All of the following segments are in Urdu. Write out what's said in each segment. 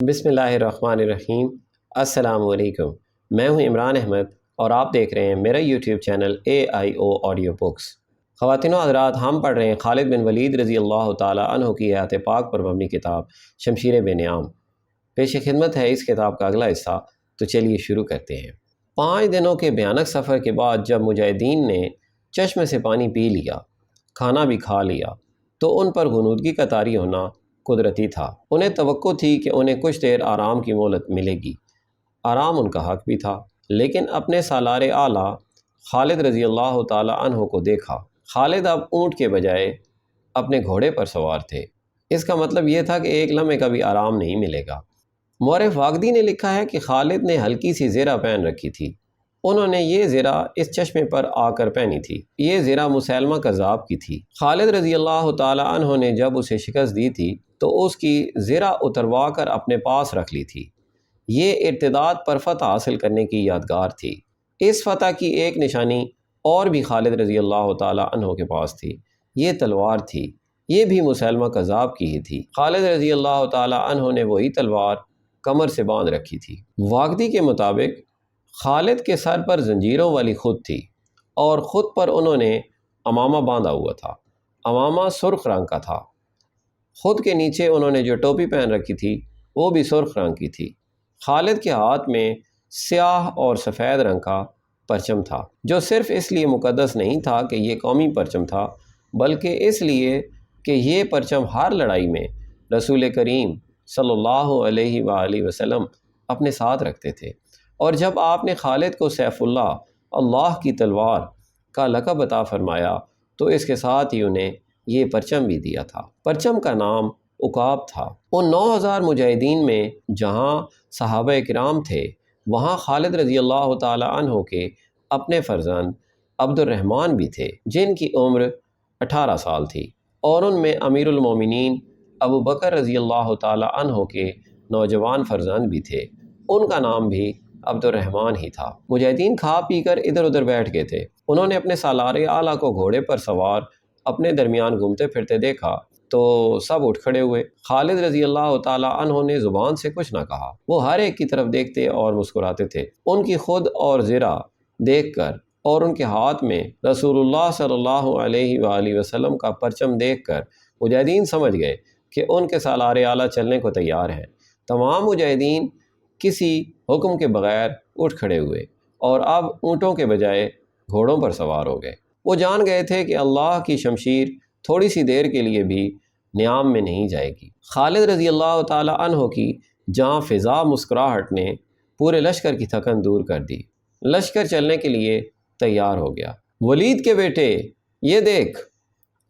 بسم اللہ الرحمن الرحیم۔ السلام علیکم، میں ہوں عمران احمد اور آپ دیکھ رہے ہیں میرا YouTube channel AIO audio books. خواتین و حضرات، ہم پڑھ رہے ہیں خالد بن ولید رضی اللہ تعالی عنہ کی حیات پاک پر مبنی کتاب شمشیر بے نعام۔ پیش خدمت ہے اس کتاب کا اگلا حصہ، تو چلیے شروع کرتے ہیں۔ 5 دنوں کے بھیانک سفر کے بعد جب مجاہدین نے چشمے سے پانی پی لیا، کھانا بھی کھا لیا، تو ان پر غنودگی کا طاری ہونا قدرتی تھا۔ انہیں توقع تھی کہ انہیں کچھ دیر آرام کی مہلت ملے گی۔ آرام ان کا حق بھی تھا، لیکن اپنے سالار اعلیٰ خالد رضی اللہ تعالی عنہ کو دیکھا۔ خالد اب اونٹ کے بجائے اپنے گھوڑے پر سوار تھے۔ اس کا مطلب یہ تھا کہ ایک لمحے کا بھی آرام نہیں ملے گا۔ مورخ واقدی نے لکھا ہے کہ خالد نے ہلکی سی زرہ پہن رکھی تھی۔ انہوں نے یہ زرہ اس چشمے پر آ کر پہنی تھی۔ یہ زرہ مسیلمہ کذاب کی تھی۔ خالد رضی اللہ تعالی عنہ نے جب اسے شکست دی تھی تو اس کی زرہ اتروا کر اپنے پاس رکھ لی تھی۔ یہ ارتداد پر فتح حاصل کرنے کی یادگار تھی۔ اس فتح کی ایک نشانی اور بھی خالد رضی اللہ تعالی عنہ کے پاس تھی۔ یہ تلوار تھی۔ یہ بھی مسیلمہ کذاب کی ہی تھی۔ خالد رضی اللہ تعالی عنہ نے وہی تلوار کمر سے باندھ رکھی تھی۔ واقدی کے مطابق خالد کے سر پر زنجیروں والی خود تھی اور خود پر انہوں نے امامہ باندھا ہوا تھا۔ امامہ سرخ رنگ کا تھا۔ خود کے نیچے انہوں نے جو ٹوپی پہن رکھی تھی وہ بھی سرخ رنگ کی تھی۔ خالد کے ہاتھ میں سیاہ اور سفید رنگ کا پرچم تھا، جو صرف اس لیے مقدس نہیں تھا کہ یہ قومی پرچم تھا، بلکہ اس لیے کہ یہ پرچم ہر لڑائی میں رسول کریم صلی اللہ علیہ وآلہ وسلم اپنے ساتھ رکھتے تھے۔ اور جب آپ نے خالد کو سیف اللہ، اللہ کی تلوار کا لقب عطا فرمایا تو اس کے ساتھ ہی انہیں یہ پرچم بھی دیا تھا۔ پرچم کا نام عقاب تھا۔ ان 9000 مجاہدین میں جہاں صحابہ کرام تھے، وہاں خالد رضی اللہ تعالی عنہ کے اپنے فرزند عبد الرحمن بھی تھے، جن کی عمر 18 سال تھی، اور ان میں امیر المومنین ابو بکر رضی اللہ تعالی عنہ کے نوجوان فرزند بھی تھے۔ ان کا نام بھی عبد الرحمن ہی تھا۔ مجاہدین کھا پی کر ادھر ادھر بیٹھ گئے تھے۔ انہوں نے اپنے سالار اعلیٰ کو گھوڑے پر سوار اپنے درمیان گھومتے پھرتے دیکھا تو سب اٹھ کھڑے ہوئے۔ خالد رضی اللہ تعالی عنہ نے زبان سے کچھ نہ کہا۔ وہ ہر ایک کی طرف دیکھتے اور مسکراتے تھے۔ ان کی خود اور زرہ دیکھ کر اور ان کے ہاتھ میں رسول اللہ صلی اللہ علیہ وآلہ وسلم کا پرچم دیکھ کر مجاہدین سمجھ گئے کہ ان کے سالار اعلیٰ چلنے کو تیار ہیں۔ تمام مجاہدین کسی حکم کے بغیر اٹھ کھڑے ہوئے اور اب اونٹوں کے بجائے گھوڑوں پر سوار ہو گئے۔ وہ جان گئے تھے کہ اللہ کی شمشیر تھوڑی سی دیر کے لیے بھی نیام میں نہیں جائے گی۔ خالد رضی اللہ تعالی عنہ کی جاں فضا مسکراہٹ نے پورے لشکر کی تھکن دور کر دی۔ لشکر چلنے کے لیے تیار ہو گیا۔ ولید کے بیٹے، یہ دیکھ،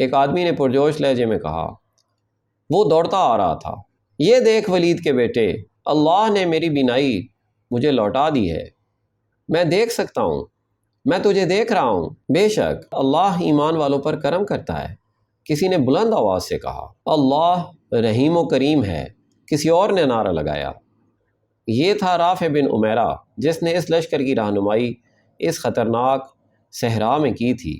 ایک آدمی نے پرجوش لہجے میں کہا۔ وہ دوڑتا آ رہا تھا۔ یہ دیکھ ولید کے بیٹے، اللہ نے میری بینائی مجھے لوٹا دی ہے۔ میں دیکھ سکتا ہوں، میں تجھے دیکھ رہا ہوں۔ بے شک اللہ ایمان والوں پر کرم کرتا ہے۔ کسی نے بلند آواز سے کہا۔ اللہ رحیم و کریم ہے، کسی اور نے نعرہ لگایا۔ یہ تھا رافع بن عمیرہ، جس نے اس لشکر کی رہنمائی اس خطرناک صحرا میں کی تھی۔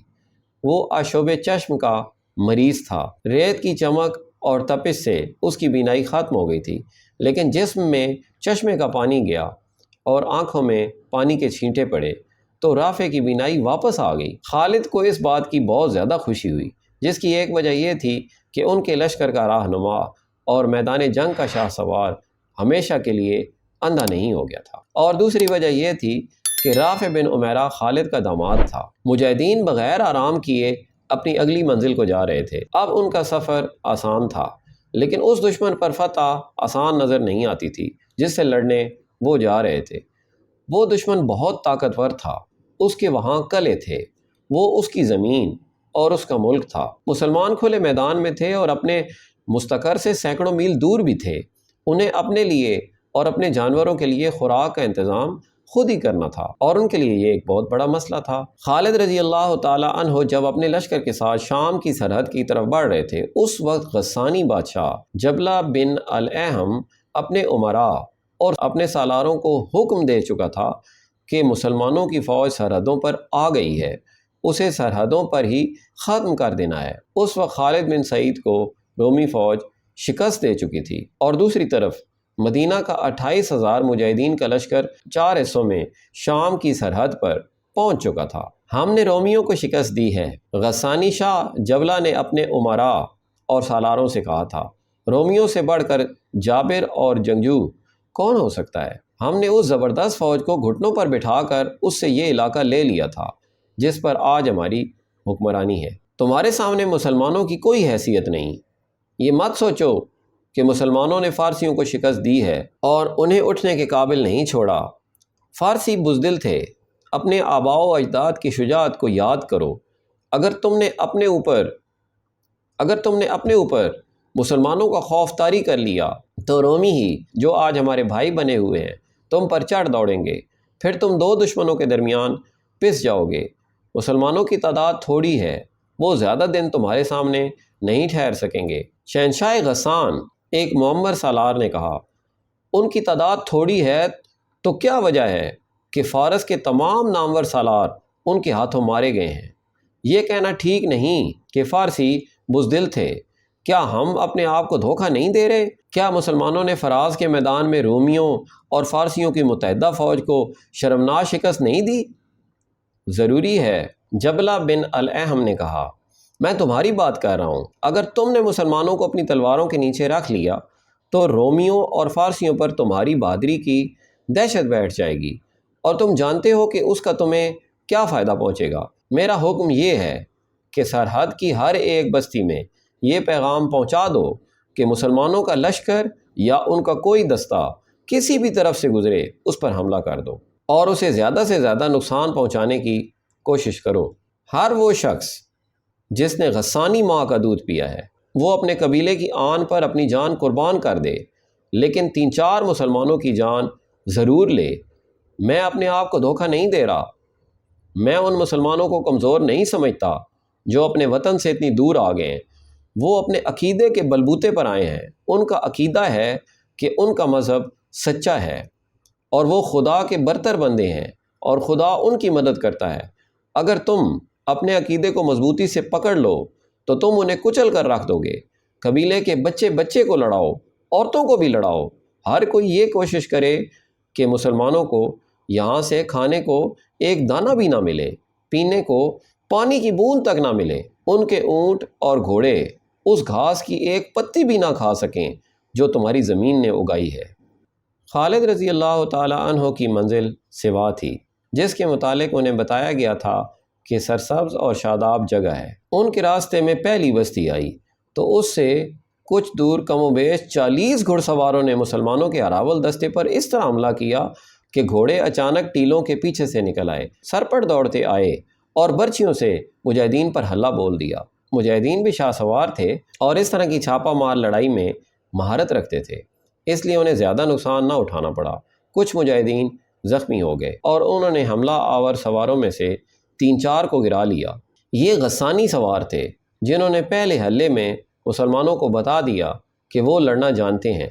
وہ آشوب چشم کا مریض تھا۔ ریت کی چمک اور تپش سے اس کی بینائی ختم ہو گئی تھی، لیکن جسم میں چشمے کا پانی گیا اور آنکھوں میں پانی کے چھینٹے پڑے تو رافع کی بینائی واپس آ گئی۔ خالد کو اس بات کی بہت زیادہ خوشی ہوئی، جس کی ایک وجہ یہ تھی کہ ان کے لشکر کا رہنما اور میدان جنگ کا شاہ سوار ہمیشہ کے لیے اندھا نہیں ہو گیا تھا، اور دوسری وجہ یہ تھی کہ رافع بن عمیرہ خالد کا داماد تھا۔ مجاہدین بغیر آرام کیے اپنی اگلی منزل کو جا رہے تھے۔ اب ان کا سفر آسان تھا، لیکن اس دشمن پر فتح آسان نظر نہیں آتی تھی جس سے لڑنے وہ جا رہے تھے۔ وہ دشمن بہت طاقتور تھا۔ اس کے وہاں قلعے تھے، وہ اس کی زمین اور اس کا ملک تھا۔ مسلمان کھلے میدان میں تھے اور اپنے مستقر سے سینکڑوں میل دور بھی تھے۔ انہیں اپنے لیے اور اپنے جانوروں کے لیے خوراک کا انتظام خود ہی کرنا تھا، اور ان کے لیے یہ ایک بہت بڑا مسئلہ تھا۔ خالد رضی اللہ تعالی عنہ جب اپنے لشکر کے ساتھ شام کی سرحد کی طرف بڑھ رہے تھے، اس وقت غسانی بادشاہ جبلہ بن الاحم اپنے امراء اور اپنے سالاروں کو حکم دے چکا تھا کہ مسلمانوں کی فوج سرحدوں پر آ گئی ہے، اسے سرحدوں پر ہی ختم کر دینا ہے۔ اس وقت خالد بن سعید کو رومی فوج شکست دے چکی تھی، اور دوسری طرف مدینہ کا 28,000 مجاہدین کا لشکر 4 حصوں میں شام کی سرحد پر پہنچ چکا تھا۔ ہم نے رومیوں کو شکست دی ہے، غسانی شاہ جبلہ نے اپنے امراء اور سالاروں سے کہا تھا۔ رومیوں سے بڑھ کر جابر اور جنگجو کون ہو سکتا ہے؟ ہم نے اس زبردست فوج کو گھٹنوں پر بٹھا کر اس سے یہ علاقہ لے لیا تھا جس پر آج ہماری حکمرانی ہے۔ تمہارے سامنے مسلمانوں کی کوئی حیثیت نہیں۔ یہ مت سوچو کہ مسلمانوں نے فارسیوں کو شکست دی ہے اور انہیں اٹھنے کے قابل نہیں چھوڑا۔ فارسی بزدل تھے۔ اپنے آباء و اجداد کی شجاعت کو یاد کرو۔ اگر تم نے اپنے اوپر مسلمانوں کا خوف طاری کر لیا تو رومی ہی جو آج ہمارے بھائی بنے ہوئے ہیں تم پر چڑھ دوڑیں گے، پھر تم دو دشمنوں کے درمیان پس جاؤ گے۔ مسلمانوں کی تعداد تھوڑی ہے، وہ زیادہ دن تمہارے سامنے نہیں ٹھہر سکیں گے۔ شہنشاہ غسان ایک معمر سالار نے کہا، ان کی تعداد تھوڑی ہے تو کیا وجہ ہے کہ فارس کے تمام نامور سالار ان کے ہاتھوں مارے گئے ہیں؟ یہ کہنا ٹھیک نہیں کہ فارسی بزدل تھے۔ کیا ہم اپنے آپ کو دھوکہ نہیں دے رہے؟ کیا مسلمانوں نے فراز کے میدان میں رومیوں اور فارسیوں کی متحدہ فوج کو شرمناک شکست نہیں دی؟ ضروری ہے، جبلہ بن الاحم نے کہا۔ میں تمہاری بات کر رہا ہوں۔ اگر تم نے مسلمانوں کو اپنی تلواروں کے نیچے رکھ لیا تو رومیوں اور فارسیوں پر تمہاری بہادری کی دہشت بیٹھ جائے گی، اور تم جانتے ہو کہ اس کا تمہیں کیا فائدہ پہنچے گا۔ میرا حکم یہ ہے کہ سرحد کی ہر ایک بستی میں یہ پیغام پہنچا دو کہ مسلمانوں کا لشکر یا ان کا کوئی دستہ کسی بھی طرف سے گزرے اس پر حملہ کر دو اور اسے زیادہ سے زیادہ نقصان پہنچانے کی کوشش کرو۔ ہر وہ شخص جس نے غسانی ماں کا دودھ پیا ہے وہ اپنے قبیلے کی آن پر اپنی جان قربان کر دے، لیکن 3-4 مسلمانوں کی جان ضرور لے۔ میں اپنے آپ کو دھوکہ نہیں دے رہا۔ میں ان مسلمانوں کو کمزور نہیں سمجھتا جو اپنے وطن سے اتنی دور آ گئے ہیں۔ وہ اپنے عقیدے کے بلبوتے پر آئے ہیں۔ ان کا عقیدہ ہے کہ ان کا مذہب سچا ہے اور وہ خدا کے برتر بندے ہیں اور خدا ان کی مدد کرتا ہے۔ اگر تم اپنے عقیدے کو مضبوطی سے پکڑ لو تو تم انہیں کچل کر رکھ دو گے۔ قبیلے کے بچے کو لڑاؤ، عورتوں کو بھی لڑاؤ۔ ہر کوئی یہ کوشش کرے کہ مسلمانوں کو یہاں سے کھانے کو ایک دانہ بھی نہ ملے، پینے کو پانی کی بوند تک نہ ملے۔ ان کے اونٹ اور گھوڑے اس گھاس کی ایک پتی بھی نہ کھا سکیں جو تمہاری زمین نے اگائی ہے۔ خالد رضی اللہ تعالی عنہ کی منزل سوا تھی، جس کے متعلق انہیں بتایا گیا تھا کہ سرسبز اور شاداب جگہ ہے۔ ان کے راستے میں پہلی بستی آئی تو اس سے کچھ دور کم و بیش 40 گھڑ سواروں نے مسلمانوں کے اراول دستے پر اس طرح حملہ کیا کہ گھوڑے اچانک ٹیلوں کے پیچھے سے نکل آئے، سر پر دوڑتے آئے اور برچھیوں سے مجاہدین پر حملہ بول دیا۔ مجاہدین بھی شاہ سوار تھے اور اس طرح کی چھاپہ مار لڑائی میں مہارت رکھتے تھے، اس لیے انہیں زیادہ نقصان نہ اٹھانا پڑا۔ کچھ مجاہدین زخمی ہو گئے اور انہوں نے حملہ آور سواروں میں سے 3-4 کو گرا لیا۔ یہ غسانی سوار تھے جنہوں نے پہلے حملے میں مسلمانوں کو بتا دیا کہ وہ لڑنا جانتے ہیں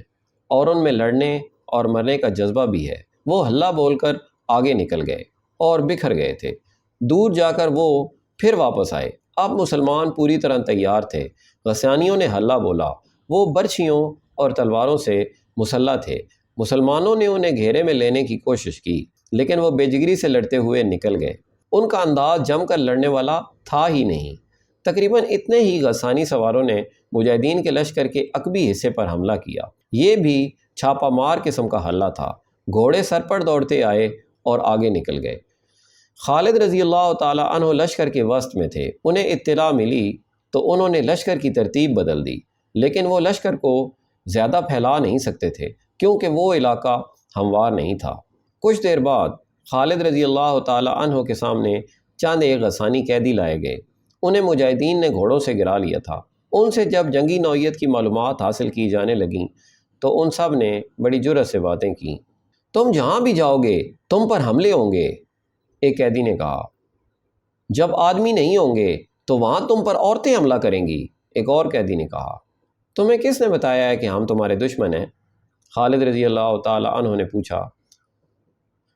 اور ان میں لڑنے اور مرنے کا جذبہ بھی ہے۔ وہ ہلہ بول کر آگے نکل گئے اور بکھر گئے تھے۔ دور جا کر وہ پھر واپس آئے۔ اب مسلمان پوری طرح تیار تھے۔ غسانیوں نے ہلہ بولا۔ وہ برچھیوں اور تلواروں سے مسلح تھے۔ مسلمانوں نے انہیں گھیرے میں لینے کی کوشش کی لیکن وہ بے جگری سے لڑتے ہوئے نکل گئے۔ ان کا انداز جم کر لڑنے والا تھا ہی نہیں۔ تقریباً اتنے ہی غسانی سواروں نے مجاہدین کے لشکر کے عقبی حصے پر حملہ کیا۔ یہ بھی چھاپہ مار قسم کا حملہ تھا۔ گھوڑے سر پر دوڑتے آئے اور آگے نکل گئے۔ خالد رضی اللہ تعالی عنہ لشکر کے وسط میں تھے۔ انہیں اطلاع ملی تو انہوں نے لشکر کی ترتیب بدل دی، لیکن وہ لشکر کو زیادہ پھیلا نہیں سکتے تھے کیونکہ وہ علاقہ ہموار نہیں تھا۔ کچھ دیر بعد خالد رضی اللہ تعالی عنہ کے سامنے چند ایک غسانی قیدی لائے گئے۔ انہیں مجاہدین نے گھوڑوں سے گرا لیا تھا۔ ان سے جب جنگی نوعیت کی معلومات حاصل کی جانے لگیں تو ان سب نے بڑی جرأت سے باتیں کیں۔ تم جہاں بھی جاؤ گے تم پر حملے ہوں گے، ایک قیدی نے کہا۔ جب آدمی نہیں ہوں گے تو وہاں تم پر عورتیں حملہ کریں گی، ایک اور قیدی نے کہا۔ تمہیں کس نے بتایا ہے کہ ہم تمہارے دشمن ہیں؟ خالد رضی اللہ تعالی عنہ نے پوچھا۔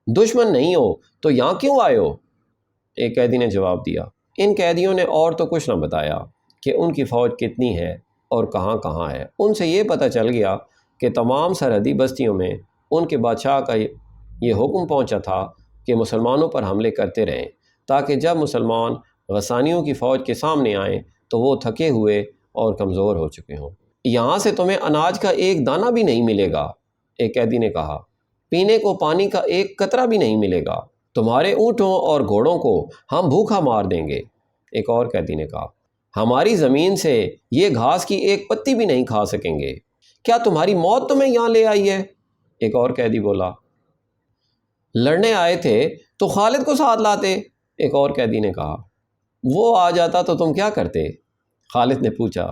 دشمن نہیں ہو تو یہاں کیوں آئے ہو؟ ایک قیدی نے جواب دیا۔ ان قیدیوں نے اور تو کچھ نہ بتایا کہ ان کی فوج کتنی ہے اور کہاں کہاں ہے۔ ان سے یہ پتہ چل گیا کہ تمام سرحدی بستیوں میں ان کے بادشاہ کا یہ حکم پہنچا تھا کہ مسلمانوں پر حملے کرتے رہیں، تاکہ جب مسلمان غسانیوں کی فوج کے سامنے آئیں تو وہ تھکے ہوئے اور کمزور ہو چکے ہوں۔ یہاں سے تمہیں اناج کا ایک دانہ بھی نہیں ملے گا، ایک قیدی نے کہا، پینے کو پانی کا ایک قطرہ بھی نہیں ملے گا، تمہارے اونٹوں اور گھوڑوں کو ہم بھوکا مار دیں گے، ایک اور قیدی نے کہا، ہماری زمین سے یہ گھاس کی ایک پتی بھی نہیں کھا سکیں گے، کیا تمہاری موت تمہیں یہاں لے آئی ہے؟ ایک اور قیدی بولا، لڑنے آئے تھے تو خالد کو ساتھ لاتے، ایک اور قیدی نے کہا، وہ آ جاتا تو تم کیا کرتے؟ خالد نے پوچھا،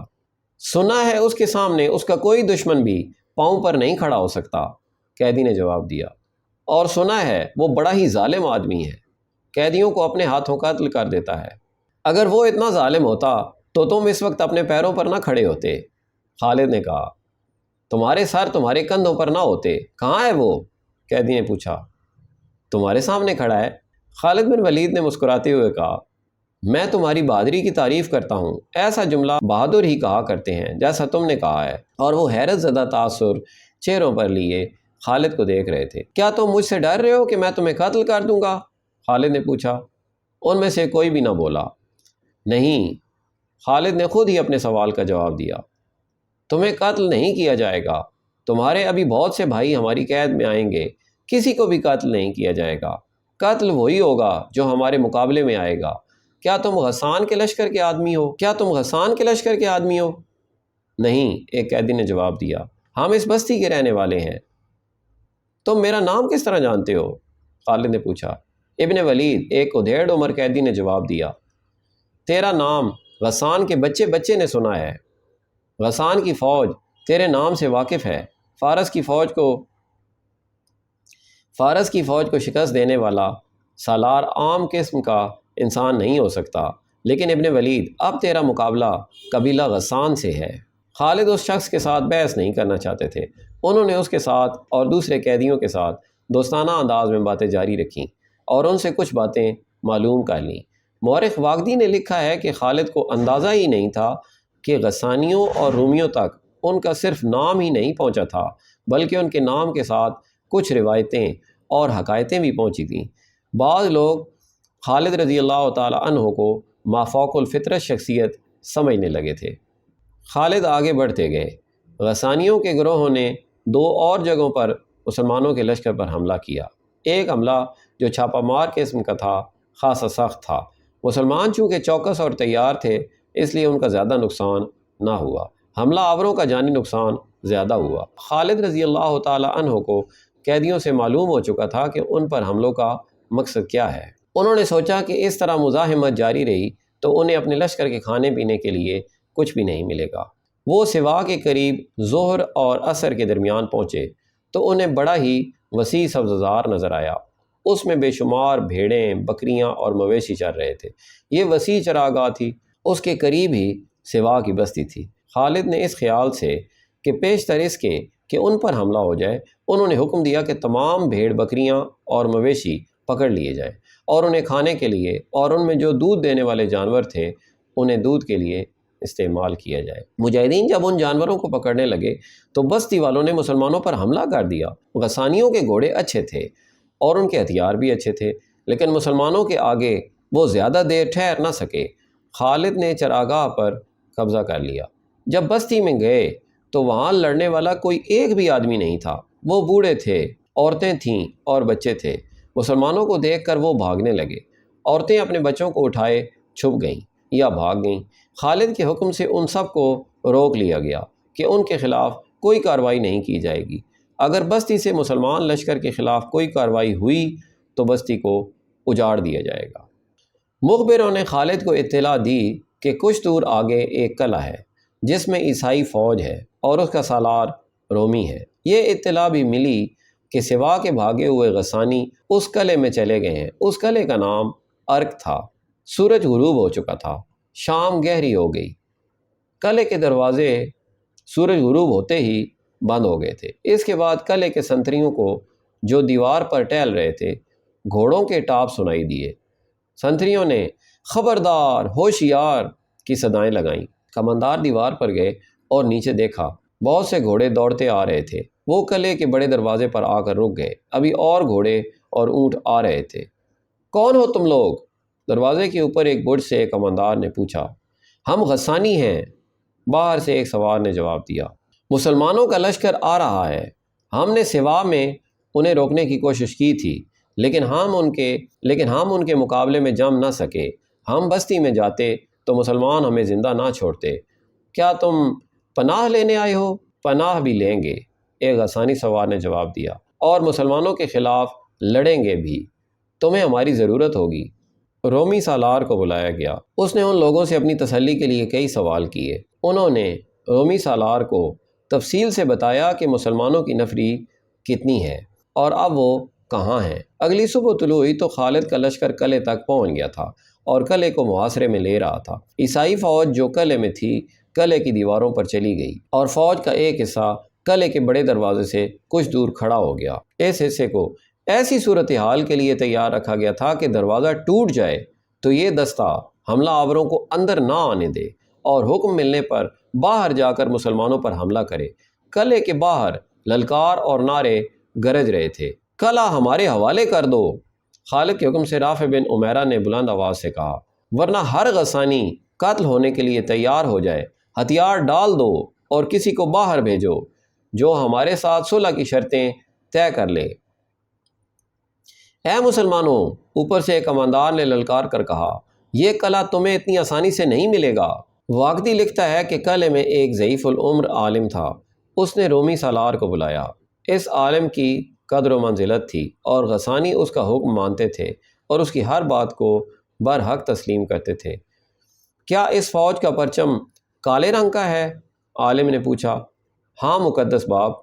سنا ہے اس کے سامنے اس کا کوئی دشمن بھی پاؤں پر نہیں کھڑا ہو سکتا، قیدی نے جواب دیا، اور سنا ہے وہ بڑا ہی ظالم آدمی ہے، قیدیوں کو اپنے ہاتھوں قتل کر دیتا ہے، اگر وہ اتنا ظالم ہوتا تو تم اس وقت اپنے پیروں پر نہ کھڑے ہوتے۔ خالد نے کہا، تمہارے سر تمہارے کندھوں پر نہ ہوتے، کہاں ہے وہ؟ قیدی نے پوچھا، تمہارے سامنے کھڑا ہے، خالد بن ولید نے مسکراتے ہوئے کہا، میں تمہاری بہادری کی تعریف کرتا ہوں، ایسا جملہ بہادر ہی کہا کرتے ہیں جیسا تم نے کہا ہے، اور وہ حیرت زدہ تاثر چہروں پر لیے خالد کو دیکھ رہے تھے۔ کیا تم مجھ سے ڈر رہے ہو کہ میں تمہیں قتل کر دوں گا؟ خالد نے پوچھا۔ ان میں سے کوئی بھی نہ بولا۔ نہیں، خالد نے خود ہی اپنے سوال کا جواب دیا، تمہیں قتل نہیں کیا جائے گا، تمہارے ابھی بہت سے بھائی ہماری قید میں آئیں گے، کسی کو بھی قتل نہیں کیا جائے گا، قتل وہی ہوگا جو ہمارے مقابلے میں آئے گا۔ کیا تم غسان کے لشکر کے آدمی ہو؟ کیا تم غسان کے لشکر کے آدمی ہو؟ نہیں، ایک قیدی نے جواب دیا، ہم اس بستی کے رہنے والے ہیں۔ تم میرا نام کس طرح جانتے ہو؟ خالد نے پوچھا۔ ابن ولید، ایک ادھیڑ عمر قیدی نے جواب دیا، تیرا نام غسان کے بچے بچے نے سنا ہے، غسان کی فوج تیرے نام سے واقف ہے، فارس کی فوج کو شکست دینے والا سالار عام قسم کا انسان نہیں ہو سکتا، لیکن ابن ولید اب تیرا مقابلہ قبیلہ غسان سے ہے۔ خالد اس شخص کے ساتھ بحث نہیں کرنا چاہتے تھے۔ انہوں نے اس کے ساتھ اور دوسرے قیدیوں کے ساتھ دوستانہ انداز میں باتیں جاری رکھیں اور ان سے کچھ باتیں معلوم کر لیں۔ مورخ واقدی نے لکھا ہے کہ خالد کو اندازہ ہی نہیں تھا کہ غسانیوں اور رومیوں تک ان کا صرف نام ہی نہیں پہنچا تھا، بلکہ ان کے نام کے ساتھ کچھ روایتیں اور حکایتیں بھی پہنچی تھیں۔ بعض لوگ خالد رضی اللہ تعالیٰ عنہ کو مافوق الفطرت شخصیت سمجھنے لگے تھے۔ خالد آگے بڑھتے گئے۔ غسانیوں کے گروہوں نے 2 اور جگہوں پر مسلمانوں کے لشکر پر حملہ کیا۔ ایک حملہ جو چھاپہ مار قسم کا تھا خاصا سخت تھا۔ مسلمان چونکہ چوکس اور تیار تھے اس لیے ان کا زیادہ نقصان نہ ہوا، حملہ آوروں کا جانی نقصان زیادہ ہوا۔ خالد رضی اللہ تعالیٰ عنہ کو قیدیوں سے معلوم ہو چکا تھا کہ ان پر حملوں کا مقصد کیا ہے۔ انہوں نے سوچا کہ اس طرح مزاحمت جاری رہی تو انہیں اپنے لشکر کے کھانے پینے کے لیے کچھ بھی نہیں ملے گا۔ وہ سوا کے قریب ظہر اور عصر کے درمیان پہنچے تو انہیں بڑا ہی وسیع سبززار نظر آیا۔ اس میں بے شمار بھیڑیں، بکریاں اور مویشی چر رہے تھے۔ یہ وسیع چراگاہ تھی، اس کے قریب ہی سوا کی بستی تھی۔ خالد نے اس خیال سے کہ پیشتر اس کے کہ ان پر حملہ ہو جائے، انہوں نے حکم دیا کہ تمام بھیڑ بکریاں اور مویشی پکڑ لیے جائیں اور انہیں کھانے کے لیے اور ان میں جو دودھ دینے والے جانور تھے انہیں دودھ کے لیے استعمال کیا جائے۔ مجاہدین جب ان جانوروں کو پکڑنے لگے تو بستی والوں نے مسلمانوں پر حملہ کر دیا۔ غسانیوں کے گھوڑے اچھے تھے اور ان کے ہتھیار بھی اچھے تھے، لیکن مسلمانوں کے آگے وہ زیادہ دیر ٹھہر نہ سکے۔ خالد نے چراگاہ پر قبضہ کر لیا۔ جب بستی میں گئے تو وہاں لڑنے والا کوئی ایک بھی آدمی نہیں تھا۔ وہ بوڑھے تھے، عورتیں تھیں اور بچے تھے۔ مسلمانوں کو دیکھ کر وہ بھاگنے لگے۔ عورتیں اپنے بچوں کو اٹھائے چھپ گئیں یا بھاگ گئیں۔ خالد کے حکم سے ان سب کو روک لیا گیا کہ ان کے خلاف کوئی کارروائی نہیں کی جائے گی۔ اگر بستی سے مسلمان لشکر کے خلاف کوئی کارروائی ہوئی تو بستی کو اجاڑ دیا جائے گا۔ مخبروں نے خالد کو اطلاع دی کہ کچھ دور آگے ایک قلعہ ہے جس میں عیسائی فوج ہے اور اس کا سالار رومی ہے۔ یہ اطلاع بھی ملی کہ سوا کے بھاگے ہوئے غسانی اس قلعے میں چلے گئے ہیں۔ اس قلعے کا نام ارک تھا۔ سورج غروب ہو چکا تھا، شام گہری ہو گئی۔ قلعے کے دروازے سورج غروب ہوتے ہی بند ہو گئے تھے۔ اس کے بعد قلعے کے سنتریوں کو جو دیوار پر ٹہل رہے تھے گھوڑوں کے ٹاپ سنائی دیے۔ سنتریوں نے خبردار، ہوشیار کی صدائیں لگائیں۔ کماندار دیوار پر گئے اور نیچے دیکھا بہت سے گھوڑے دوڑتے آ رہے تھے۔ وہ قلعے کے بڑے دروازے پر آ کر رک گئے۔ ابھی اور گھوڑے اور اونٹ آ رہے تھے۔ کون ہو تم لوگ؟ دروازے کے اوپر ایک برج سے ایک کماندار نے پوچھا۔ ہم غسانی ہیں، باہر سے ایک سوار نے جواب دیا۔ مسلمانوں کا لشکر آ رہا ہے۔ ہم نے سوا میں انہیں روکنے کی کوشش کی تھی، لیکن ہم ان کے مقابلے میں جم نہ سکے۔ ہم بستی میں جاتے تو مسلمان ہمیں زندہ نہ چھوڑتے۔ کیا تم پناہ لینے آئے ہو؟ پناہ بھی لیں گے، ایک غسانی سوار نے جواب دیا، اور مسلمانوں کے خلاف لڑیں گے بھی۔ تمہیں ہماری ضرورت ہوگی۔ رومی سالار کو بلایا گیا۔ اس نے ان لوگوں سے اپنی تسلی کے لیے کئی سوال کیے۔ انہوں نے رومی سالار کو تفصیل سے بتایا کہ مسلمانوں کی نفری کتنی ہے اور اب وہ کہاں ہیں۔ اگلی صبح طلوع ہوئی تو خالد کا لشکر قلعے تک پہنچ گیا تھا اور قلعے کو محاصرے میں لے رہا تھا۔ عیسائی فوج جو قلعے میں تھی قلعے کی دیواروں پر چلی گئی اور فوج کا ایک حصہ قلعے کے بڑے دروازے سے کچھ دور کھڑا ہو گیا۔ اس حصے کو ایسی صورتحال کے لیے تیار رکھا گیا تھا کہ دروازہ ٹوٹ جائے تو یہ دستہ حملہ آوروں کو اندر نہ آنے دے اور حکم ملنے پر باہر جا کر مسلمانوں پر حملہ کرے۔ قلعے کے باہر للکار اور نعرے گرج رہے تھے۔ قلعہ ہمارے حوالے کر دو، خالد کے حکم سے رافع بن عمیرہ نے بلند آواز سے کہا، ورنہ ہر غسانی قتل ہونے کے لیے تیار ہو جائے۔ ہتھیار ڈال دو اور کسی کو باہر بھیجو جو ہمارے ساتھ صلح کی شرطیں طے کر لے۔ اے مسلمانوں، اوپر سے ایک کماندار نے للکار کر کہا، یہ قلعہ تمہیں اتنی آسانی سے نہیں ملے گا۔ واقدی لکھتا ہے کہ قلعے میں ایک ضعیف العمر عالم تھا۔ اس نے رومی سالار کو بلایا۔ اس عالم کی قدر و منزلت تھی اور غسانی اس کا حکم مانتے تھے اور اس کی ہر بات کو برحق تسلیم کرتے تھے۔ کیا اس فوج کا پرچم کالے رنگ کا ہے؟ عالم نے پوچھا۔ ہاں مقدس باپ،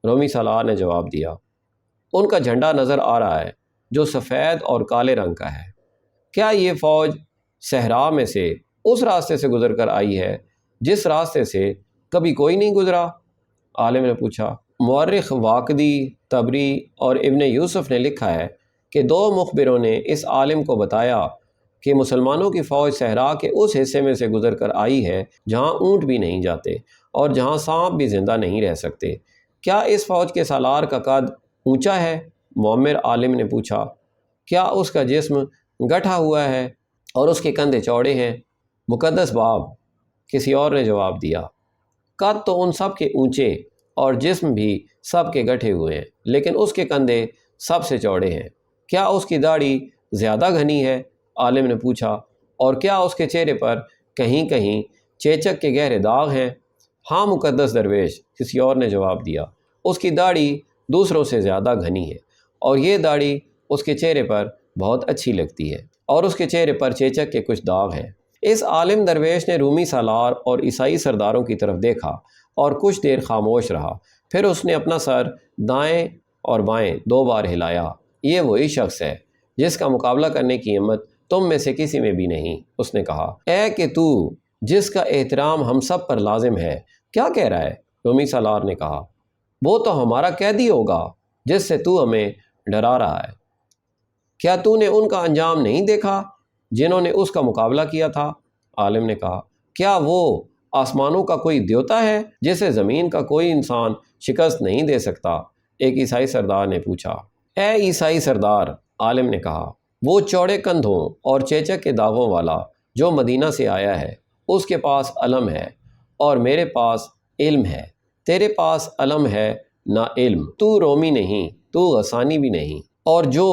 رومی سالار نے جواب دیا۔ ان کا جھنڈا نظر آ رہا ہے جو سفید اور کالے رنگ کا ہے۔ کیا یہ فوج صحرا میں سے اس راستے سے گزر کر آئی ہے جس راستے سے کبھی کوئی نہیں گزرا؟ عالم نے پوچھا۔ مورخ واقدی، طبری اور ابن یوسف نے لکھا ہے کہ دو مخبروں نے اس عالم کو بتایا کہ مسلمانوں کی فوج صحرا کے اس حصے میں سے گزر کر آئی ہے جہاں اونٹ بھی نہیں جاتے اور جہاں سانپ بھی زندہ نہیں رہ سکتے۔ کیا اس فوج کے سالار کا قد اونچا ہے؟ معمر عالم نے پوچھا۔ کیا اس کا جسم گٹھا ہوا ہے اور اس کے کندھے چوڑے ہیں؟ مقدس باپ، کسی اور نے جواب دیا۔ قد تو ان سب کے اونچے اور جسم بھی سب کے گٹھے ہوئے ہیں، لیکن اس کے کندھے سب سے چوڑے ہیں۔ کیا اس کی داڑھی زیادہ گھنی ہے؟ عالم نے پوچھا۔ اور کیا اس کے چہرے پر کہیں کہیں چیچک کے گہرے داغ ہیں؟ ہاں مقدس درویش، کسی اور نے جواب دیا۔ اس کی داڑھی دوسروں سے زیادہ گھنی ہے اور یہ داڑھی اس کے چہرے پر بہت اچھی لگتی ہے اور اس کے چہرے پر چیچک کے کچھ داغ ہیں۔ اس عالم درویش نے رومی سالار اور عیسائی سرداروں کی طرف دیکھا اور کچھ دیر خاموش رہا۔ پھر اس نے اپنا سر دائیں اور بائیں 2 بار ہلایا۔ یہ وہی شخص ہے جس کا مقابلہ کرنے کی ہمت تم میں سے کسی میں بھی نہیں، اس نے کہا۔ اے کہ تو جس کا احترام ہم سب پر لازم ہے، کیا کہہ رہا ہے؟ رومی سالار نے کہا۔ وہ تو ہمارا قیدی ہوگا جس سے تو ہمیں ڈرا رہا ہے۔ کیا تو نے ان کا انجام نہیں دیکھا جنہوں نے اس کا مقابلہ کیا تھا؟ عالم نے کہا۔ کیا وہ آسمانوں کا کوئی دیوتا ہے جسے زمین کا کوئی انسان شکست نہیں دے سکتا؟ ایک عیسائی سردار نے پوچھا۔ اے عیسائی سردار، عالم نے کہا، وہ چوڑے کندھوں اور چیچک کے داغوں والا جو مدینہ سے آیا ہے، اس کے پاس علم ہے اور میرے پاس علم ہے۔ تیرے پاس علم ہے نہ علم۔ تو رومی نہیں، تو غسانی بھی نہیں، اور جو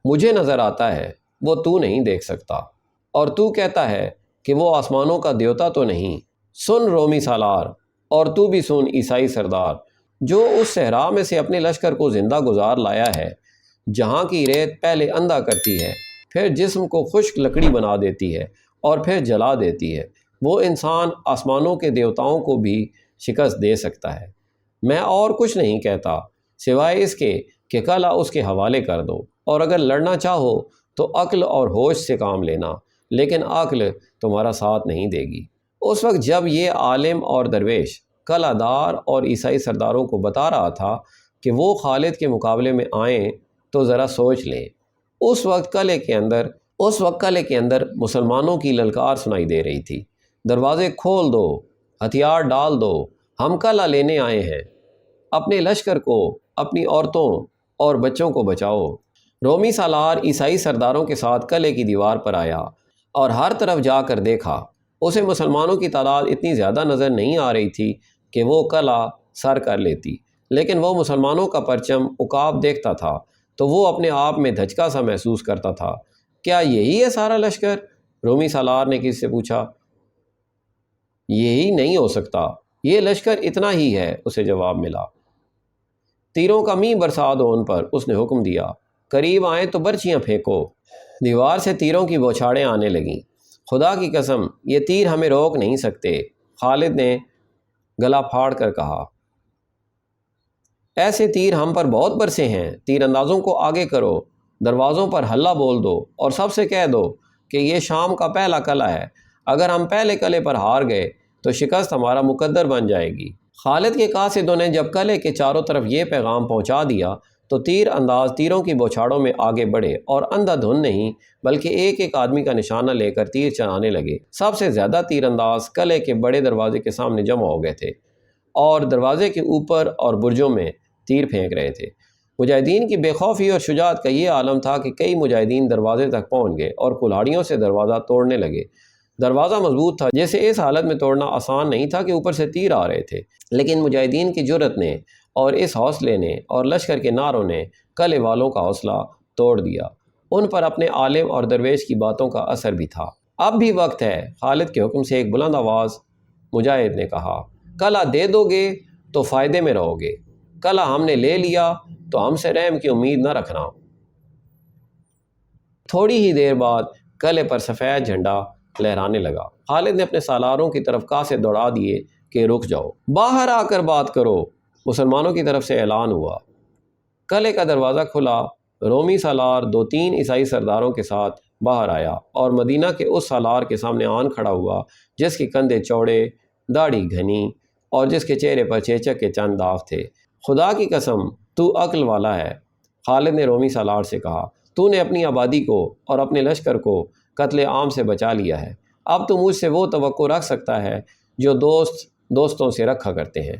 مجھے نظر آتا ہے وہ تو نہیں دیکھ سکتا، اور تو کہتا ہے کہ وہ آسمانوں کا دیوتا تو نہیں۔ سن رومی سالار، اور تو بھی سن عیسائی سردار، جو اس صحرا میں سے اپنے لشکر کو زندہ گزار لایا ہے جہاں کی ریت پہلے اندھا کرتی ہے، پھر جسم کو خشک لکڑی بنا دیتی ہے اور پھر جلا دیتی ہے، وہ انسان آسمانوں کے دیوتاؤں کو بھی شکست دے سکتا ہے۔ میں اور کچھ نہیں کہتا سوائے اس کے کہ قلعہ اس کے حوالے کر دو، اور اگر لڑنا چاہو تو عقل اور ہوش سے کام لینا، لیکن عقل تمہارا ساتھ نہیں دے گی۔ اس وقت جب یہ عالم اور درویش قلعہ دار اور عیسائی سرداروں کو بتا رہا تھا کہ وہ خالد کے مقابلے میں آئیں تو ذرا سوچ لیں۔ اس وقت قلعے کے اندر مسلمانوں کی للکار سنائی دے رہی تھی، دروازے کھول دو، ہتھیار ڈال دو ہم قلعہ لینے آئے ہیں، اپنے لشکر کو، اپنی عورتوں اور بچوں کو بچاؤ۔ رومی سالار عیسائی سرداروں کے ساتھ قلعے کی دیوار پر آیا اور ہر طرف جا کر دیکھا۔ اسے مسلمانوں کی تعداد اتنی زیادہ نظر نہیں آ رہی تھی کہ وہ قلعہ سر کر لیتی، لیکن وہ مسلمانوں کا پرچم عقاب دیکھتا تھا تو وہ اپنے آپ میں دھچکا سا محسوس کرتا تھا۔ کیا یہی ہے سارا لشکر؟ رومی سالار نے کسی سے پوچھا۔ یہی نہیں ہو سکتا، یہ لشکر اتنا ہی ہے، اسے جواب ملا۔ تیروں کا مینہ برسا دو ان پر، اس نے حکم دیا۔ قریب آئیں تو برچیاں پھینکو۔ دیوار سے تیروں کی بوچھاڑیں آنے لگیں۔ خدا کی قسم، یہ تیر ہمیں روک نہیں سکتے، خالد نے گلا پھاڑ کر کہا۔ ایسے تیر ہم پر بہت برسے ہیں، تیر اندازوں کو آگے کرو، دروازوں پر ہلہ بول دو اور سب سے کہہ دو کہ یہ شام کا پہلا قلعہ ہے، اگر ہم پہلے قلعے پر ہار گئے تو شکست ہمارا مقدر بن جائے گی۔ خالد کے قاصدوں نے جب قلعے کے چاروں طرف یہ پیغام پہنچا دیا تو تیر انداز تیروں کی بوچھاڑوں میں آگے بڑھے اور اندھا دھند نہیں بلکہ ایک ایک آدمی کا نشانہ لے کر تیر چلانے لگے۔ سب سے زیادہ تیر انداز قلعے کے بڑے دروازے کے سامنے جمع ہو گئے تھے اور دروازے کے اوپر اور برجوں میں تیر پھینک رہے تھے۔ مجاہدین کی بے خوفی اور شجاعت کا یہ عالم تھا کہ کئی مجاہدین دروازے تک پہنچ گئے اور کلاڑیوں سے دروازہ توڑنے لگے۔ دروازہ مضبوط تھا، جیسے اس حالت میں توڑنا آسان نہیں تھا کہ اوپر سے تیر آ رہے تھے، لیکن مجاہدین کی جرأت نے اور اس حوصلے نے اور لشکر کے نعروں نے قلعے والوں کا حوصلہ توڑ دیا۔ ان پر اپنے عالم اور درویش کی باتوں کا اثر بھی تھا۔ اب بھی وقت ہے، خالد کے حکم سے ایک بلند آواز مجاہد نے کہا۔ قلعہ دے دو گے تو فائدے میں رہو گے، قلعہ ہم نے لے لیا تو ہم سے رحم کی امید نہ رکھنا۔ تھوڑی ہی دیر بعد قلعے پر سفید جھنڈا لہرانے لگا۔ خالد نے اپنے سالاروں کی طرف قاصد دوڑا دیے کہ رک جاؤ، باہر آ کر بات کرو۔ مسلمانوں کی طرف سے اعلان ہوا۔ قلعے کا دروازہ کھلا، رومی سالار 2-3 عیسائی سرداروں کے ساتھ باہر آیا اور مدینہ کے اس سالار کے سامنے آن کھڑا ہوا جس کے کندھے چوڑے، داڑھی گھنی اور جس کے چہرے پر چیچک کے چند داغ تھے۔ خدا کی قسم، تو عقل والا ہے، خالد نے رومی سالار سے کہا۔ تو نے اپنی آبادی کو اور اپنے لشکر کو قتل عام سے بچا لیا ہے، اب تو مجھ سے وہ توقع رکھ سکتا ہے جو دوستوں سے رکھا کرتے ہیں۔